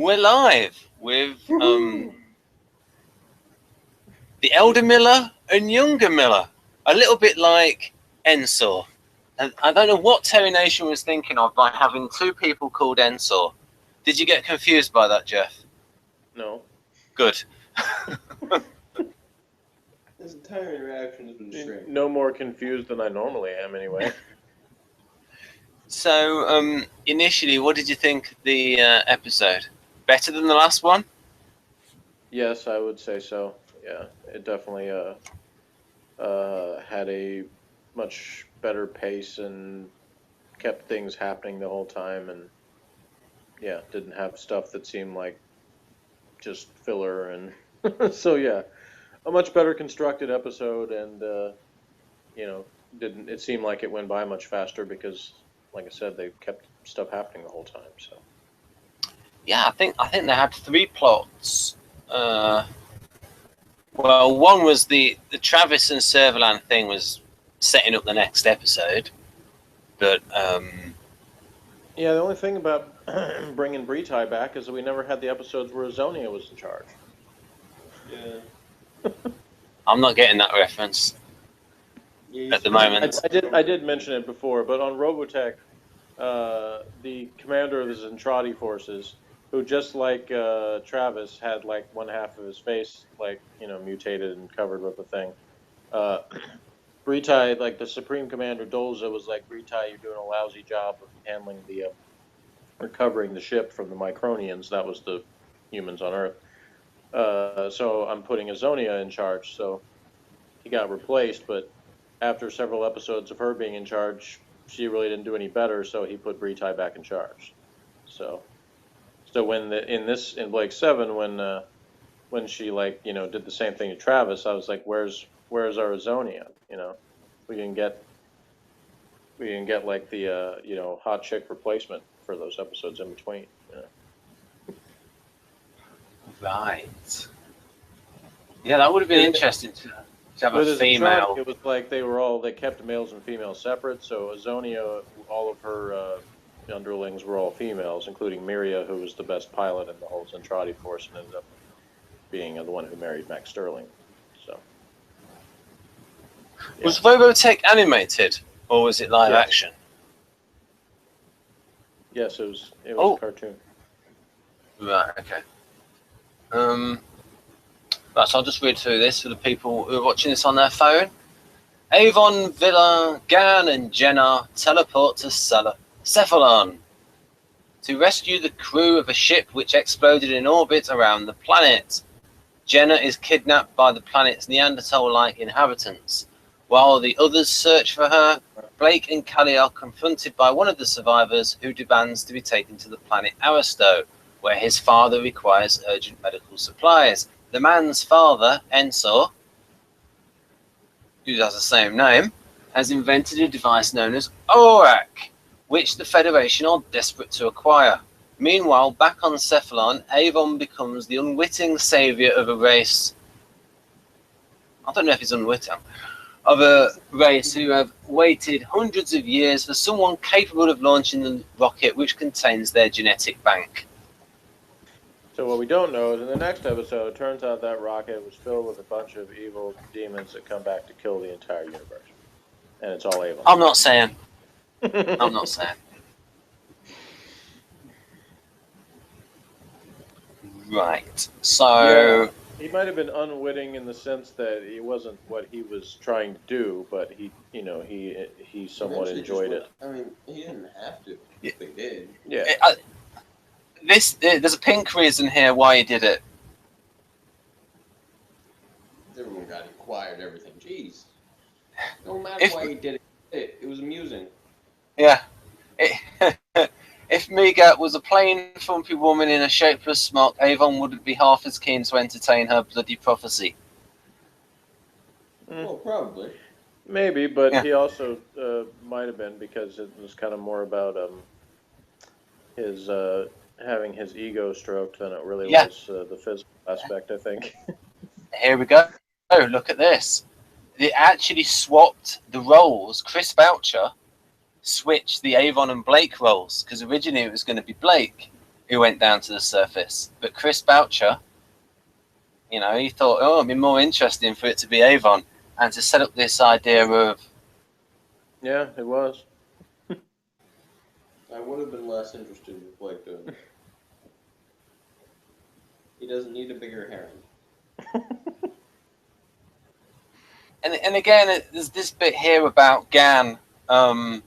We're live with the elder Miller and younger Miller. A little bit like Ensor. And I don't know what Terry Nation was thinking of by having two people called Ensor. Did you get confused by that, Jeff? No. Good. This entire interaction has been strange. No more confused than I normally am, anyway. So, initially, what did you think of the episode? Better than the last one? Yes, I would say so. Yeah, it definitely had a much better pace and kept things happening the whole time, and yeah, didn't have stuff that seemed like just filler, and so yeah, a much better constructed episode, and it seemed like it went by much faster because, like I said, they kept stuff happening the whole time. So Yeah, I think they had three plots. Well, one was the Travis and Serverland thing was setting up the next episode, but yeah, the only thing about bringing Bretai back is that we never had the episodes where Azonia was in charge. Yeah. I'm not getting that reference at the moment. I did mention it before, but on Robotech, the commander of the Zentradi forces, who just like Travis had like one half of his face mutated and covered with a thing. Bretai, like the Supreme Commander Dolza, was like, Bretai, you're doing a lousy job of handling the recovering the ship from the Micronians. That was the humans on Earth. So I'm putting Azonia in charge. So he got replaced, but after several episodes of her being in charge, she really didn't do any better. So he put Bretai back in charge. So when in Blake 7, when she did the same thing to Travis, I was like, where's our Azonia? We can get like the hot chick replacement for those episodes in between. Right. Yeah, that would have been interesting to have a female. It was like they kept the males and females separate. So Azonia, all of her underlings were all females, including Miria, who was the best pilot in the whole Zentradi force, and ended up being the one who married Max Sterling. So yeah. Was Robotech animated or was it live action? Yes, it was a cartoon. Right. Okay. Right, so I'll just read through this for the people who are watching this on their phone. Avon, Vila, Gan, and Jenna teleport to Cephlon to rescue the crew of a ship which exploded in orbit around the planet. Jenna is kidnapped by the planet's Neanderthal-like inhabitants. While the others search for her, Blake and Callie are confronted by one of the survivors who demands to be taken to the planet Aristo, where his father requires urgent medical supplies. The man's father, Ensor, who has the same name, has invented a device known as Orac, which the Federation are desperate to acquire. Meanwhile, back on Cephlon, Avon becomes the unwitting saviour of a race. I don't know if he's unwitting. Of a race who have waited hundreds of years for someone capable of launching the rocket which contains their genetic bank. So what we don't know is in the next episode, it turns out that rocket was filled with a bunch of evil demons that come back to kill the entire universe. And it's all Avon. I'm not saying. I'm not saying. Right. So... Yeah, he might have been unwitting in the sense that it wasn't what he was trying to do, but he somewhat enjoyed it. I mean, he didn't have to. If they did. Yeah. There's a pink reason here why he did it. Everyone got acquired everything. Jeez. No matter why he did it, it was amusing. Yeah. If Miga was a plain, frumpy woman in a shapeless smock, Avon wouldn't be half as keen to entertain her bloody prophecy. Well, probably. Maybe, but he also might have been, because it was kind of more about his having his ego stroked than it really was the physical aspect, I think. Here we go. Oh, look at this. They actually swapped the roles. Chris Boucher switched the Avon and Blake roles, because originally it was going to be Blake who went down to the surface. But Chris Boucher, you know, he thought, oh, it'd be more interesting for it to be Avon, and to set up this idea of... Yeah, it was. I would have been less interested in Blake doing it. He doesn't need a bigger heron. And again, there's this bit here about Gan. I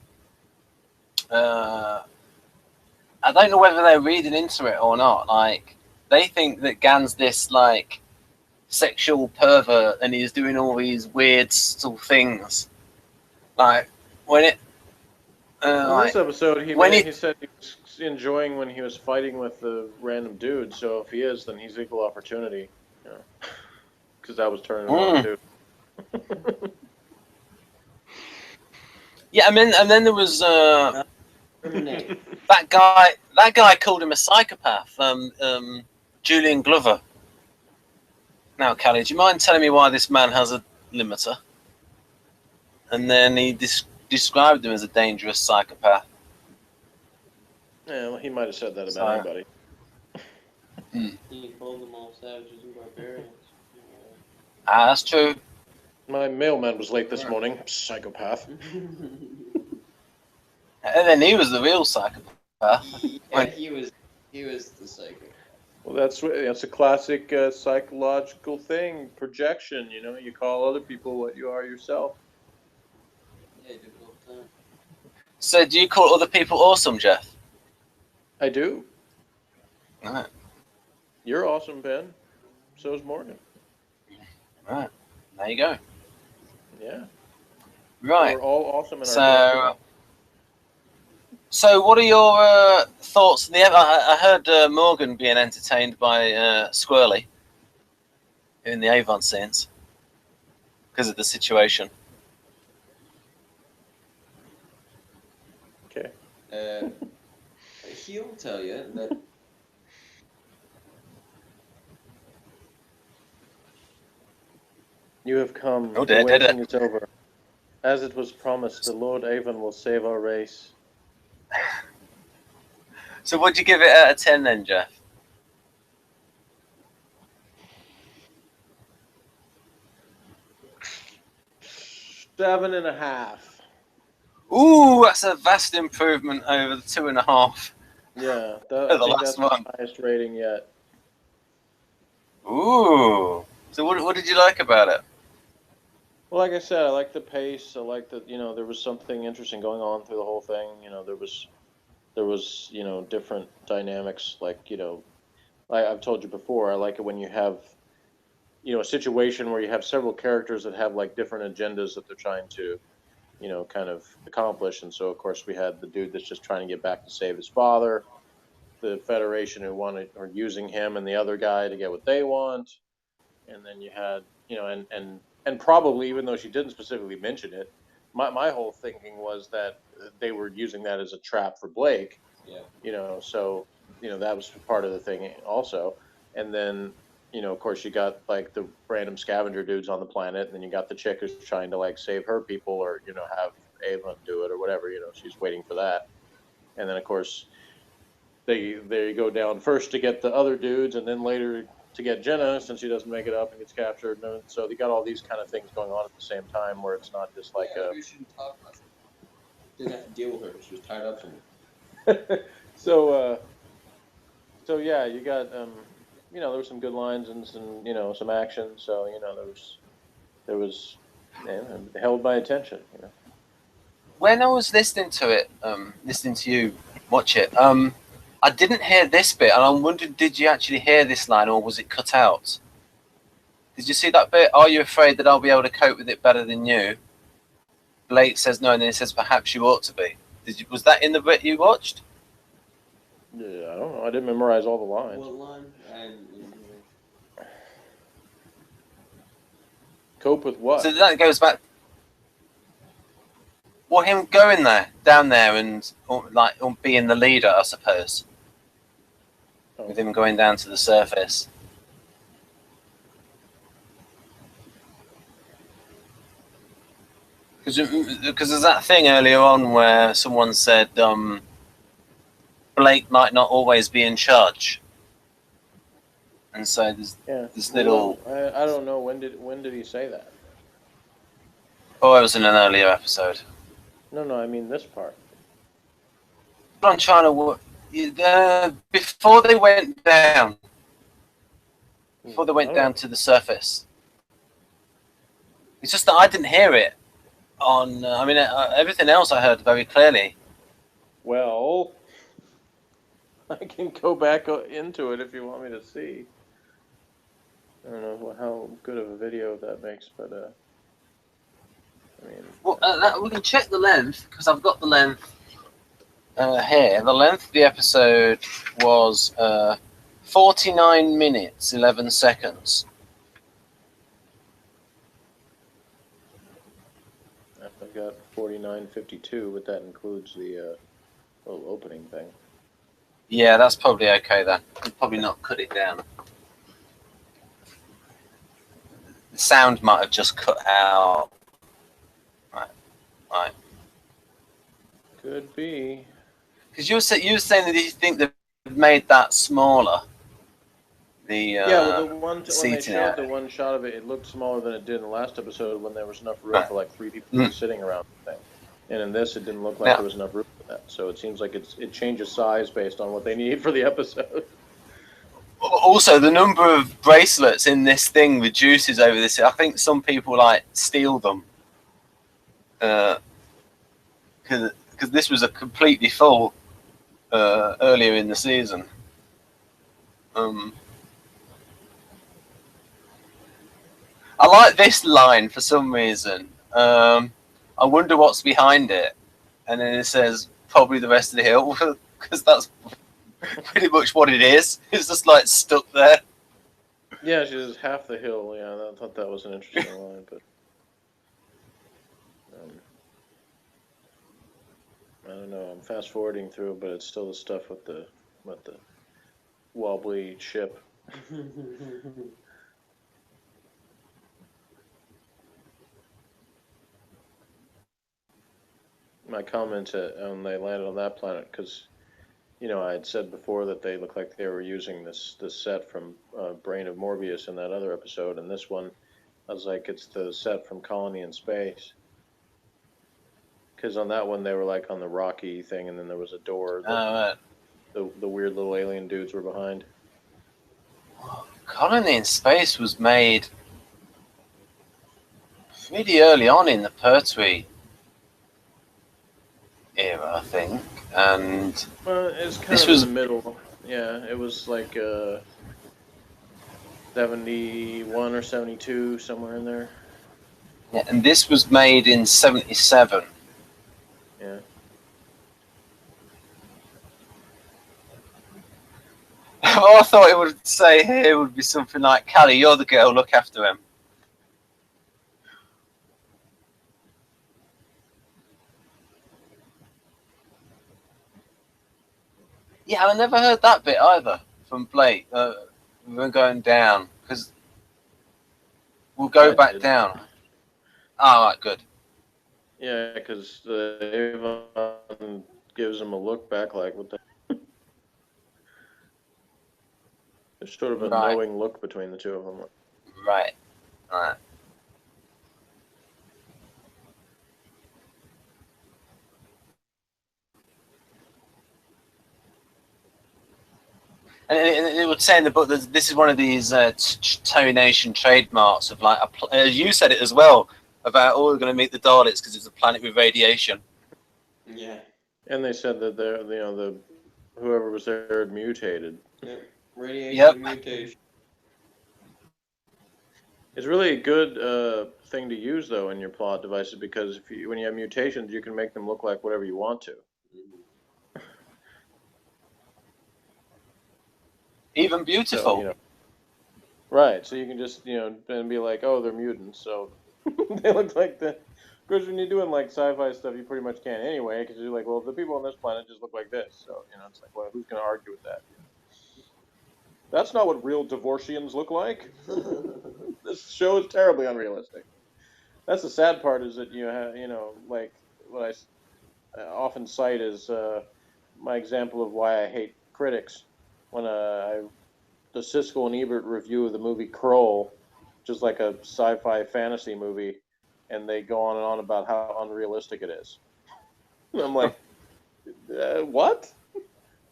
don't know whether they're reading into it or not. Like, they think that Gan's this, like, sexual pervert and he's doing all these weird sort of things. Like, when it... In this episode, he said he was enjoying when he was fighting with the random dude, so if he is, then he's equal opportunity. Because that was turning him on, too. Yeah, I mean, and then there was that guy called him a psychopath, Julian Glover. Now, Callie, do you mind telling me why this man has a limiter? And then he described him as a dangerous psychopath. Yeah, well, he might have said that about anybody. He called them all savages and barbarians. Ah, that's true. My mailman was late this morning. Psychopath. And then he was the real psychopath. Yeah, he was the psycho. Well, that's a classic psychological thing, projection. You know, you call other people what you are yourself. Yeah, I do all the time. So, do you call other people awesome, Jeff? I do. Right. You're awesome, Ben. So is Morgan. Right. There you go. Yeah. Right. We're all awesome in our way. So, what are your thoughts? I heard Morgan being entertained by Squirrely in the Avon scenes because of the situation. Okay. He'll tell you that. You have come. Oh, the waiting is over. As it was promised, the Lord Avon will save our race. So, what'd you give it out of 10 then, Jeff? 7.5. Ooh, that's a vast improvement over the 2.5. Yeah, The I think last that's one. the highest rating yet. Ooh. So, what did you like about it? Well, like I said, I like the pace. I like that, there was something interesting going on through the whole thing. There was different dynamics. Like, I've told you before, I like it when you have, a situation where you have several characters that have like different agendas that they're trying to, kind of accomplish. And so, of course, we had the dude that's just trying to get back to save his father, the Federation who are using him and the other guy to get what they want. And then you had, and probably, even though she didn't specifically mention it, my whole thinking was that they were using that as a trap for Blake. Yeah. So, that was part of the thing also. And then, of course, you got like the random scavenger dudes on the planet, and then you got the chick who's trying to like save her people or, have Avon do it or whatever, she's waiting for that. And then, of course, they go down first to get the other dudes, and then later to get Jenna, since she doesn't make it up and gets captured. And so they got all these kind of things going on at the same time, where it's not just like we shouldn't talk about it. Didn't have to deal with her. She was tied up somewhere. So yeah, you got there were some good lines and some some action. So there was it held my attention. When I was listening to it, listening to you watch it, I didn't hear this bit, and I wondered, did you actually hear this line, or was it cut out? Did you see that bit? Are you afraid that I'll be able to cope with it better than you? Blake says no, and then he says, perhaps you ought to be. Was that in the bit you watched? Yeah, I don't know. I didn't memorize all the lines. What line? Cope with what? So that goes back. Well, him going down there, and being the leader, I suppose. Oh. With him going down to the surface. Because there's that thing earlier on where someone said, Blake might not always be in charge. And so there's this little... I don't know, when did he say that? Oh, it was in an earlier episode. No, I mean this part. I'm trying to... before they went down... Before they went down to the surface. It's just that I didn't hear it on... everything else I heard very clearly. Well, I can go back into it if you want me to see. I don't know how good of a video that makes, but I mean... Well, we can check the length, because I've got the length here. The length of the episode was 49 minutes, 11 seconds. I've got 49:52, but that includes the little opening thing. Yeah, that's probably okay then. We'll probably not cut it down. The sound might have just cut out. Right. Could be. Because you were saying that you think they've made that smaller. Well, the one when they seating showed the area. one shot of it, it looked smaller than it did in the last episode when there was enough room for like 3 people sitting around the thing. And in this, it didn't look like there was enough room for that. So it seems like it changes size based on what they need for the episode. Also, the number of bracelets in this thing reduces over this. I think some people like steal them. Because this was a completely full earlier in the season. I like this line for some reason. I wonder what's behind it. And then it says, probably the rest of the hill, because that's pretty much what it is. It's just like stuck there. Yeah, she says half the hill. Yeah, I thought that was an interesting line, but I don't know. I'm fast forwarding through, but it's still the stuff with the wobbly ship. My comment on they landed on that planet because, I had said before that they looked like they were using this set from Brain of Morbius in that other episode, and this one, I was like, it's the set from Colony in Space. Because on that one they were like on the rocky thing, and then there was a door that the weird little alien dudes were behind. Colony in Space was made pretty early on in the Pertwee era, I think, and it's kind of in the middle. Yeah, it was like 71 or 72, somewhere in there. Yeah, and this was made in 77. Yeah. Well, I thought it would say here it would be something like, Callie, you're the girl, look after him. Yeah, I never heard that bit either from Blake. We're going down, because we'll go back down. All right, good. Yeah, because the Avon gives him a look back like, what the... There's sort of a knowing look between the two of them. Right. And it would say in the book that this is one of these Terry-Nation trademarks of like, you said it as well, about, we're going to meet the Daleks because it's a planet with radiation. Yeah. And they said that the whoever was there had mutated. Yep. Radiation mutation. It's really a good thing to use though in your plot devices, because when you have mutations, you can make them look like whatever you want to. Even beautiful. So, right. So you can just and be like, oh, they're mutants, so they look like the. Of course, when you're doing like sci-fi stuff, you pretty much can't anyway, because you're like, well, the people on this planet just look like this. So it's like, well, who's going to argue with that? That's not what real Divorcians look like. This show is terribly unrealistic. That's the sad part, is that like what I often cite is my example of why I hate critics. When the Siskel and Ebert review of the movie Kroll, which is like a sci-fi fantasy movie, and they go on and on about how unrealistic it is. And I'm like, what?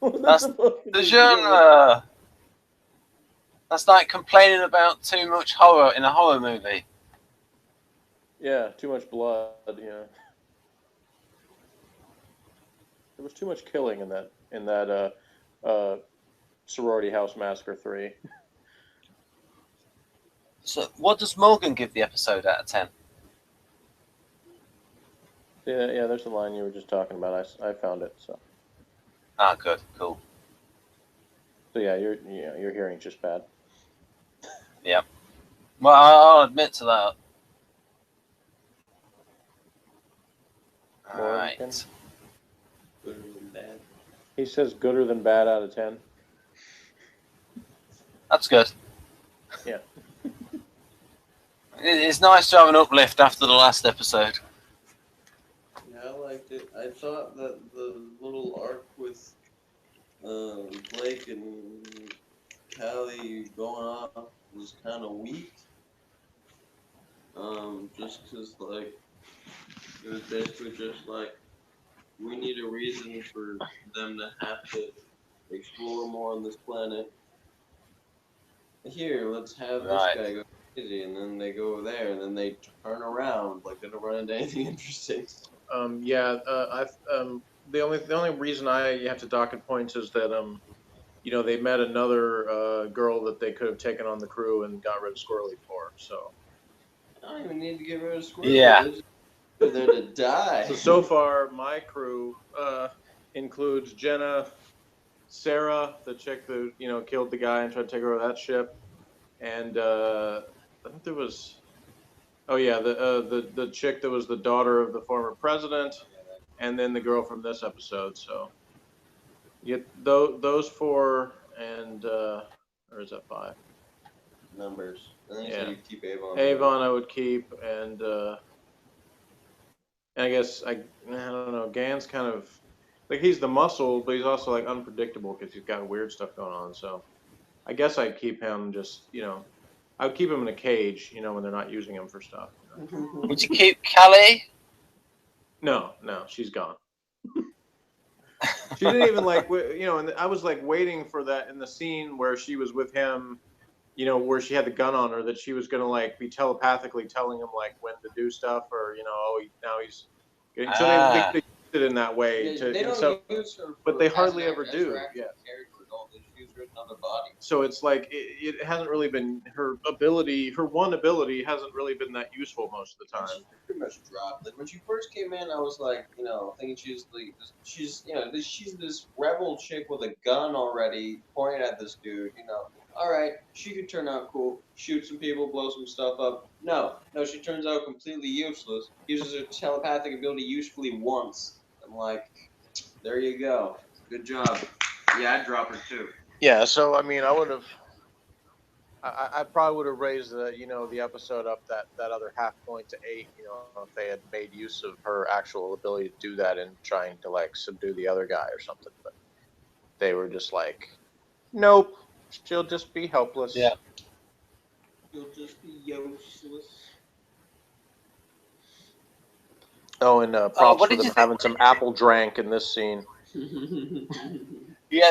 That's the genre. That's like complaining about too much horror in a horror movie. Yeah, too much blood. Yeah, there was too much killing in that Sorority House Massacre 3. So, what does Morgan give the episode out of 10? Yeah, there's the line you were just talking about. I found it. So. Ah, good, cool. So yeah, your hearing's just bad. Yeah. Well, I'll admit to that. All right. Gooder than bad. He says gooder than bad out of 10. That's good. Yeah. It's nice to have an uplift after the last episode. Yeah, I liked it. I thought that the little arc with Blake and Callie going off was kind of weak. Just because, like, it was basically just like, we need a reason for them to have to explore more on this planet. Here, let's have this guy go crazy, and then they go over there, and then they turn around like they don't run into anything interesting. The only reason you have to dock at points is that they met another girl that they could have taken on the crew and got rid of Squirrely for. So I don't even need to get rid of Squirrely. Yeah. They're there to die. So far, my crew includes Jenna, Sarah, the chick that killed the guy and tried to take over that ship, and I think there was, the chick that was the daughter of the former president, and then the girl from this episode. So you get those four, and or is that 5? Numbers. And then you said you'd keep Avon. Avon I would keep, and I guess I don't know. Gan's kind of like he's the muscle, but he's also like unpredictable because he's got weird stuff going on. So I guess I'd keep him just I would keep him in a cage, when they're not using him for stuff. Would you keep Callie? No, she's gone. She didn't even and I was like waiting for that in the scene where she was with him, where she had the gun on her, that she was gonna like be telepathically telling him like when to do stuff, or now he's getting. So they used it in that way. Yeah, they don't use her, but they hardly ever do. Yeah. Body. So it's like it hasn't really been her ability. Her one ability hasn't really been that useful most of the time. She's pretty much dropped. Like when she first came in, I was like, thinking she's this rebel chick with a gun already pointed at this dude. All right, she could turn out cool, shoot some people, blow some stuff up. No, she turns out completely useless. Uses her telepathic ability usefully once. I'm like, there you go. Good job. Yeah, I'd drop her too. Yeah, so I mean, I probably would have raised the episode up that other half point to 8. If they had made use of her actual ability to do that and trying to like subdue the other guy or something, but they were just like, nope, she'll just be helpless. Yeah, she'll just be useless. Oh, and props for them having some apple drank in this scene. Yeah,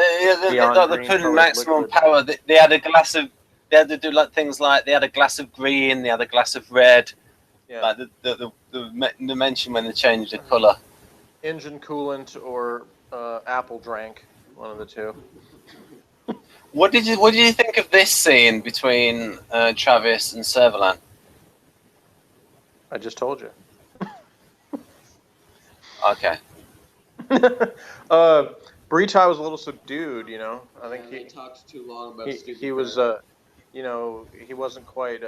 they're putting maximum power. They had a glass of. They had to do things like they had a glass of green, they had a glass of red. Yeah. Like the mention when they changed the color. Engine coolant or apple drank, one of the two. What did you think of this scene between Travis and Servalan? I just told you. Okay. Britai was a little subdued, I think he talks too long about he was he wasn't quite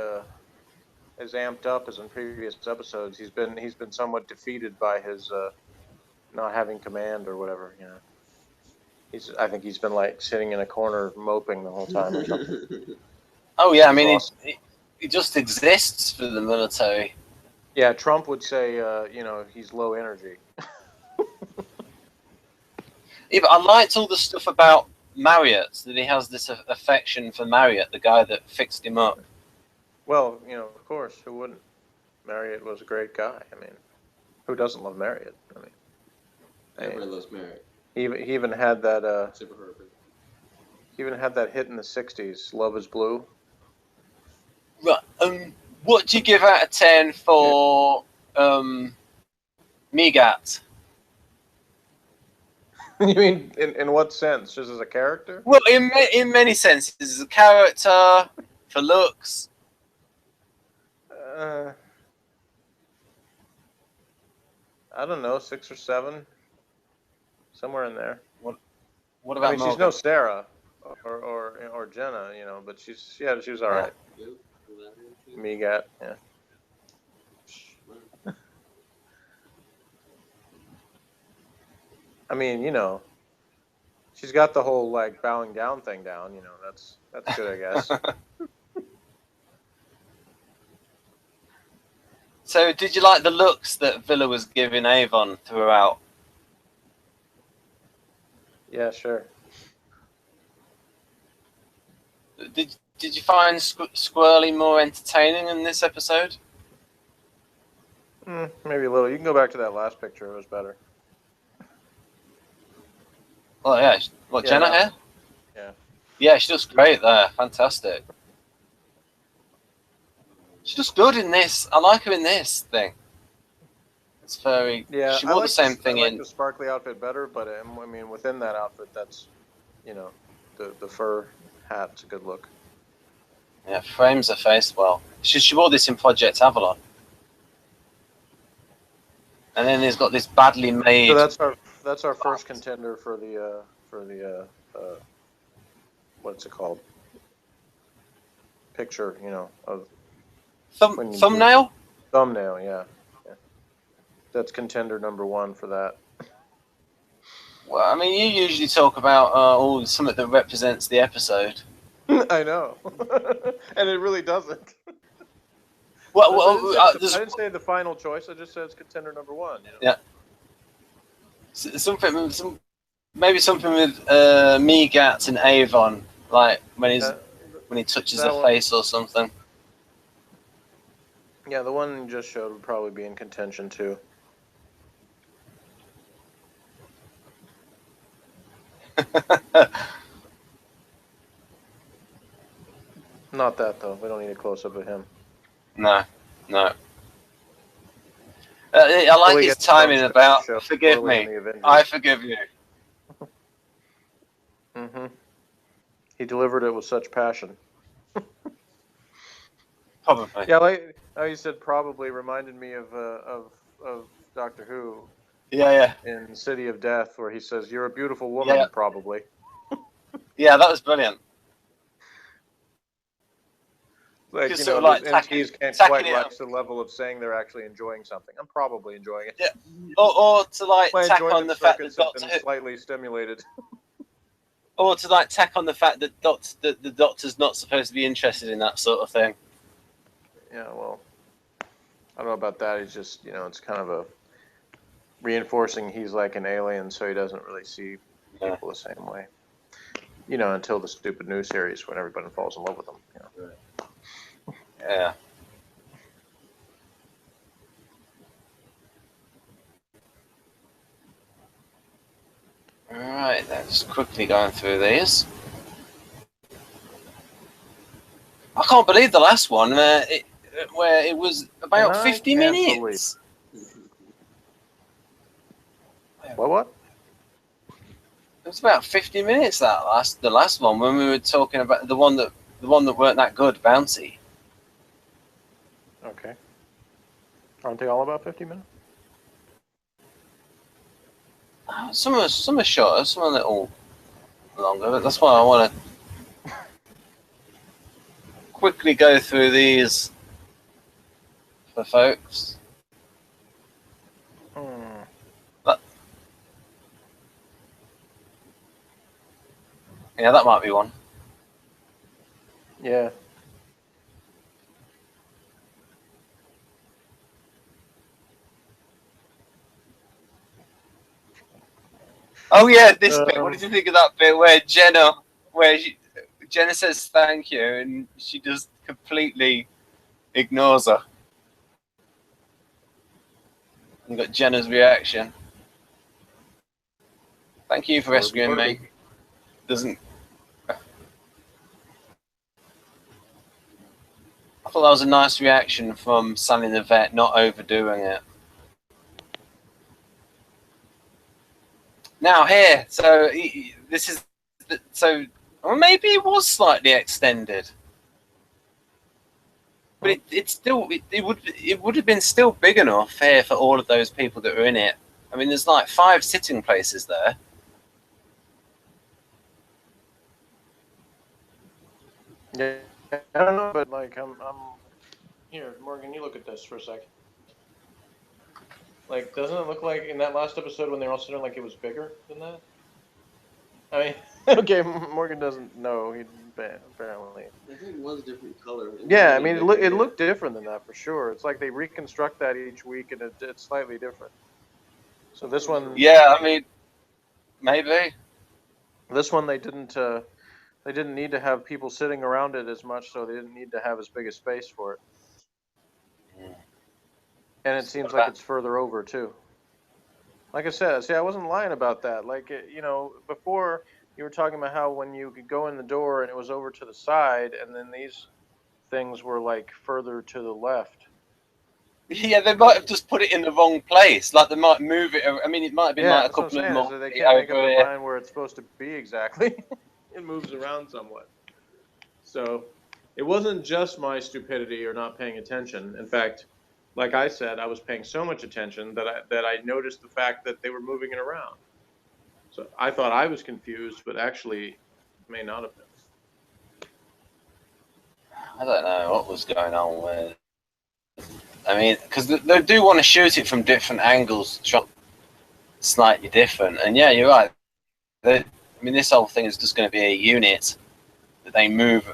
as amped up as in previous episodes. He's been somewhat defeated by his not having command or whatever, I think he's been like sitting in a corner moping the whole time or something. Oh yeah, I mean he just exists for the military. Yeah, Trump would say he's low energy. Yeah, but I liked all the stuff about Marriott, that he has this affection for Marriott, the guy that fixed him up. Well, you know, of course, who wouldn't? Marriott was a great guy. I mean, who doesn't love Marriott? I mean, Everybody loves Marriott. he even had that Except for her. he even had that hit in the '60s, "Love Is Blue." Right. What do you give out of 10 for Migat? You mean in what sense? Just as a character? Well, in many senses, as a character, for looks. I don't know, 6 or 7, somewhere in there. What about I mean, she's Morgan? no Sarah or Jenna, you know, but she was all right. Migat, yeah. I mean, you know, she's got the whole like bowing down thing down. You know, that's good, I guess. So, did you like the looks that Vila was giving Avon throughout? Yeah, sure. Did you find Squirrely more entertaining in this episode? Maybe a little. You can go back to that last picture. It was better. Oh yeah, what, Yeah, Jenna that- here? Yeah. Yeah, she looks great there. Fantastic. She looks good in this. I like her in this thing. It's very. Yeah, She wore the same thing I like in. the sparkly outfit better, but I mean, within that outfit, that's, you know, the fur hat's a good look. Yeah, frames her face well. She wore this in Project Avalon. And then there's got this badly made. So that's our first contender for the what's it called? Picture, you know, of when you thumbnail. Thumbnail, yeah. That's contender number 1 for that. Well, I mean, you usually talk about something that represents the episode. I know, and it really doesn't. Well, I didn't say the final choice. I just said it's contender number 1. You know? Yeah. Maybe something with Migat and Avon, like when he touches her face or something. Yeah, the one you just showed would probably be in contention too. Not that though. We don't need a close up of him. No. I like his timing about forgive me. I forgive you. Mm-hmm. He delivered it with such passion. Probably. Yeah, like how you said probably reminded me of Doctor Who. Yeah. In City of Death, where he says, "You're a beautiful woman, Yeah. probably." Yeah, that was brilliant. Like, Just you sort know, of like those MCs can't quite rise to the level of saying they're actually enjoying something. I'm probably enjoying it. Yeah. Or to like My tack on enjoyment the fact that circuits have been slightly stimulated. Or to like tack on the fact that the Doctor's not supposed to be interested in that sort of thing. Yeah, well, I don't know about that. He's just, you know, it's kind of a reinforcing he's like an alien, so he doesn't really see people the same way. You know, until the stupid new series when everybody falls in love with him. You know. Right. Yeah. Alright, then just quickly going through these. I can't believe the last one where it was about 50 minutes. What? It was about 50 minutes the last one when we were talking about the one that weren't that good, Bouncy. Okay. Aren't they all about 50 minutes? Some are shorter, some are a little longer, but that's why I want to quickly go through these for folks. But, yeah, that might be one. Yeah. Oh yeah, this bit. What did you think of that bit where Jenna says thank you and she just completely ignores her? And got Jenna's reaction. Thank you for rescuing me. Doesn't. I thought that was a nice reaction from Sally the vet, not overdoing it. Now here, so this is so. Or maybe it was slightly extended, but it would have been still big enough here for all of those people that were in it. I mean, there's like 5 sitting places there. Yeah, I don't know, but like I'm here, Morgan. You look at this for a second. Like, doesn't it look like in that last episode when they were all sitting, like it was bigger than that? I mean, okay, Morgan doesn't know. He apparently. I think it was a different color. Yeah, I mean, it looked different than that for sure. It's like they reconstruct that each week, and it's slightly different. So this one. Yeah, I mean, maybe. This one they didn't need to have people sitting around it as much, so they didn't need to have as big a space for it. And it seems like it's further over too. Like I said, see, I wasn't lying about that. Like, you know, before you were talking about how when you could go in the door and it was over to the side, and then these things were like further to the left. Yeah, they might have just put it in the wrong place. Like they might move it. I mean, it might have been like a couple of more. So they can't make up their mind where it's supposed to be exactly. It moves around somewhat. So it wasn't just my stupidity or not paying attention. In fact, like I said, I was paying so much attention that I noticed the fact that they were moving it around. So I thought I was confused, but actually may not have been. I don't know what was going on with. I mean, because they do want to shoot it from different angles, slightly different. And yeah, you're right. I mean, this whole thing is just going to be a unit that they move.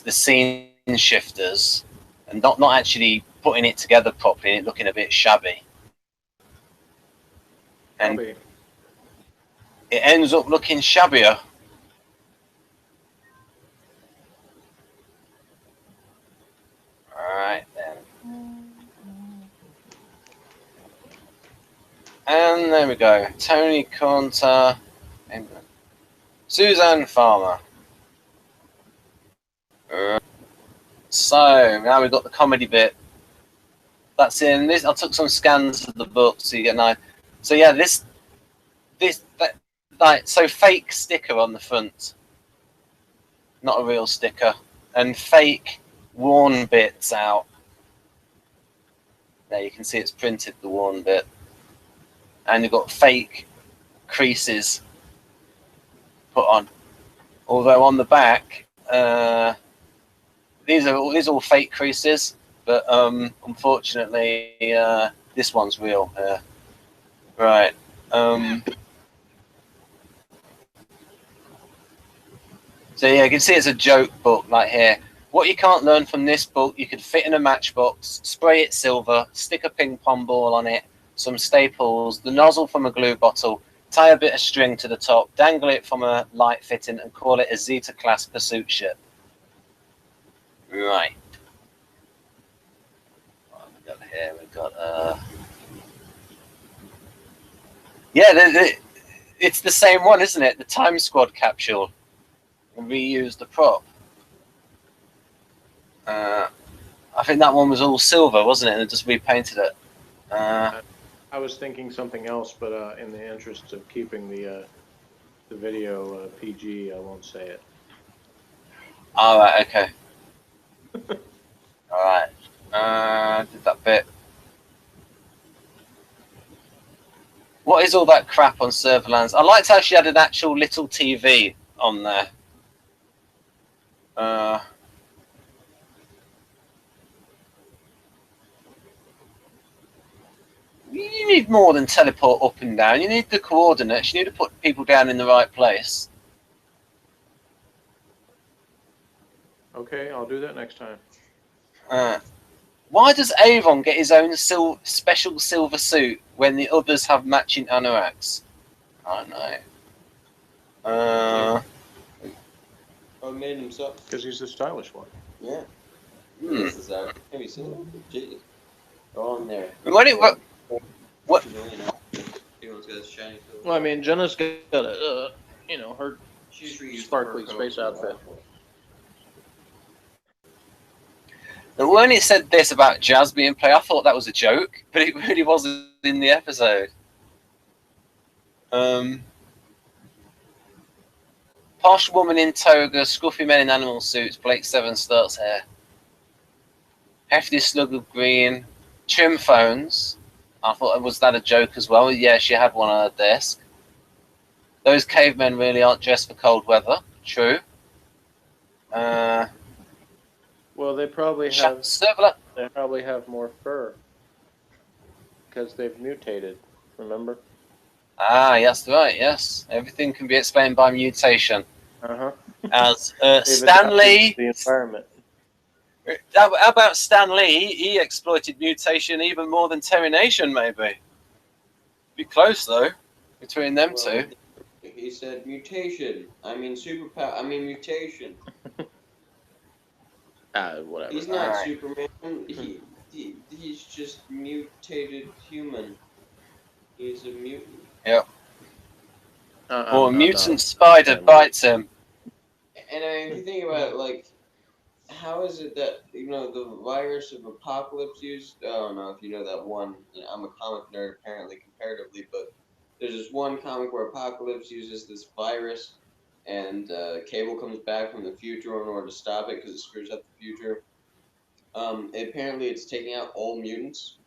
The scene shifters, and not actually putting it together properly, and it looking a bit shabby. And it ends up looking shabbier. Alright then. And there we go. Tony Conter. Suzanne Farmer. So now we've got the comedy bit. That's in this. I took some scans of the book so you get an idea. So yeah, so fake sticker on the front, not a real sticker, and fake worn bits out. There you can see it's printed, the worn bit, and you've got fake creases put on. Although on the back, these are all fake creases, but unfortunately this one's real. Right. So yeah, you can see it's a joke book like here. What you can't learn from this book, you could fit in a matchbox, spray it silver, stick a ping pong ball on it, some staples, the nozzle from a glue bottle, tie a bit of string to the top, dangle it from a light fitting, and call it a Zeta class pursuit ship. Right. What have we got here? We've got yeah, it's the same one, isn't it? The Time Squad capsule. Reuse the prop. I think that one was all silver, wasn't it? And they just repainted it. I was thinking something else, but in the interest of keeping the video PG, I won't say it. All right. Okay. All right. Did that bit. What is all that crap on Serverlands? I liked how she had an actual little TV on there. You need more than teleport up and down. You need the coordinates. You need to put people down in the right place. Okay, I'll do that next time. Why does Avon get his own special silver suit when the others have matching anoraks? I know. Oh, made himself. Because he's the stylish one. Yeah. Hmm. This is that. Have you seen it? Jeez. Go on there. What? What? Everyone's got a shiny silver. Well, I mean, Jenna's got a, her She's reused sparkly her space coat for a outfit. And when it said this about Jazz being played, I thought that was a joke, but it really wasn't in the episode. Posh woman in toga, scruffy men in animal suits, Blake 7 starts hair. Hefty slug of green, trim phones. I thought, was that a joke as well? Yeah, she had one on her desk. Those cavemen really aren't dressed for cold weather. True. Well, they probably have more fur because they've mutated. Remember? Ah, that's right. Yes, everything can be explained by mutation. As Stan Lee, the environment. how about Stan Lee? He exploited mutation even more than Terry Nation, maybe. Be close though, between them two. He said mutation. I mean superpower. I mean mutation. Whatever. He's not Alright. Superman. He's just mutated human. He's a mutant. Yep. Or a mutant spider bites him. And I mean, if you think about it, like, how is it that, the virus of Apocalypse used, I don't know if you know that one, I'm a comic nerd apparently comparatively, but there's this one comic where Apocalypse uses this virus and Cable comes back from the future in order to stop it because it screws up the future. Apparently it's taking out all mutants.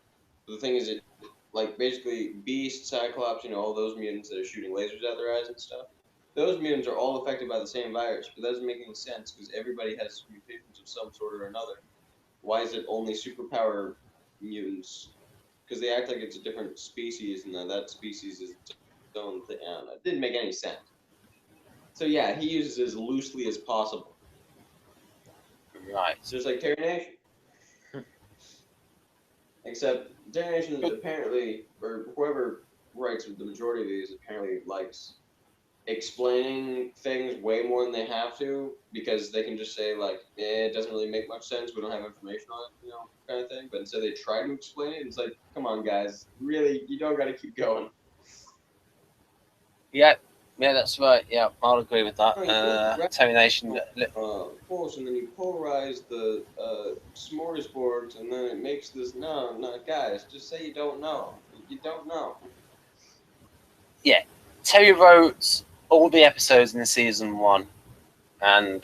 The thing is, like, basically Beast, Cyclops, all those mutants that are shooting lasers out their eyes and stuff. Those mutants are all affected by the same virus, but that doesn't make any sense because everybody has mutations of some sort or another. Why is it only superpower mutants? Because they act like it's a different species, and that species is its own thing. I don't know. It didn't make any sense. So yeah, he uses it as loosely as possible. Right. Just like Terry Nation. Except Terry Nation apparently, or whoever writes the majority of these, apparently likes explaining things way more than they have to because they can just say like, it doesn't really make much sense. We don't have information on it, kind of thing. But instead they try to explain it. It's like, come on, guys, really, you don't got to keep going. Yeah, that's right. Yeah, I'll agree with that. Terry Nation. Force, and then you polarize the smorgasbords, and then it makes this. No, guys, just say you don't know. You don't know. Yeah, Terry wrote all the episodes in season 1, and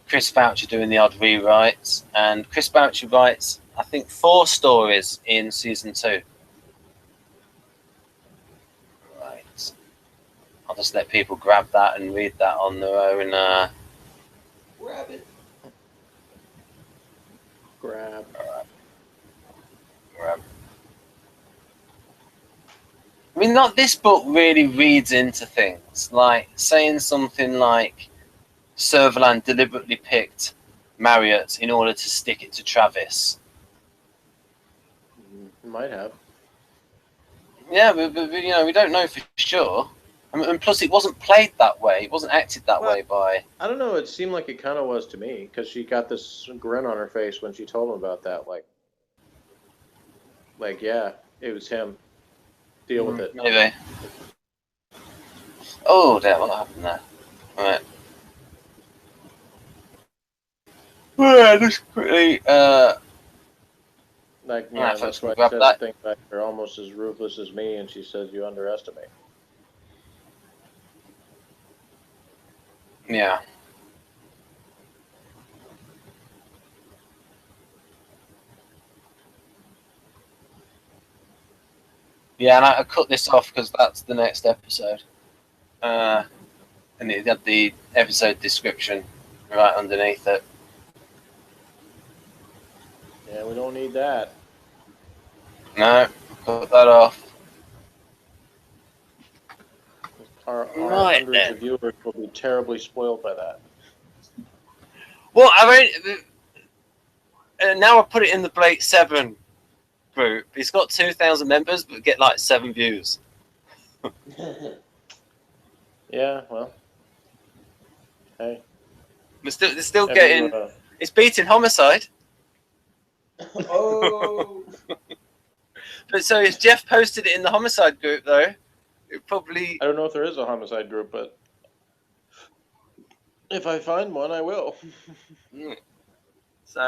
Chris Boucher doing the odd rewrites, and Chris Boucher writes, I think, 4 stories in season 2. Right. I'll just let people grab that and read that on their own. Grab it. Grab. I mean, not this book really reads into things, like saying something like Servalan deliberately picked Marriott in order to stick it to Travis. Might have. Yeah, but we don't know for sure. And plus, it wasn't played that way. It wasn't acted that way by... I don't know. It seemed like it kind of was to me, because she got this grin on her face when she told him about that. Like, yeah, it was him. Deal with it. Maybe. Oh, damn, what happened there? Alright. Yeah, just quickly... that's why I said things like, you're almost as ruthless as me, and she says you underestimate. Yeah. Yeah, and I cut this off because that's the next episode. And it had the episode description right underneath it. Yeah, we don't need that. No, cut that off. Our hundreds of viewers will be terribly spoiled by that. Well, I mean, now I put it in the Blake 7 group. It's got 2,000 members, but get like 7 views. Yeah, well, hey. They're still Have you, getting. It's beating Homicide. Oh. But so if Jeff posted it in the Homicide group, though, it probably. I don't know if there is a homicide group, but if I find one, I will. So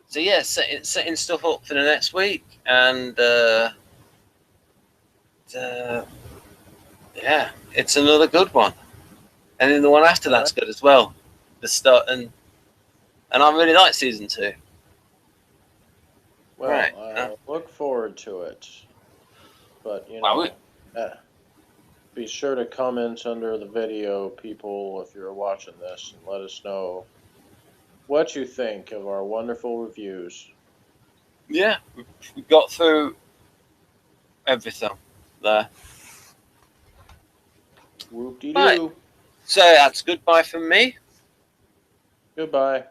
So yeah, setting stuff up for the next week, and yeah, it's another good one, and then the one after that's good as well. The start and I really like season 2. Well, Right. I look forward to it. But, you Well, know, be sure to comment under the video, people, if you're watching this, and let us know what you think of our wonderful reviews. yeah, we got through everything there. Whoop-de-doo. Right. So that's goodbye from me. Goodbye.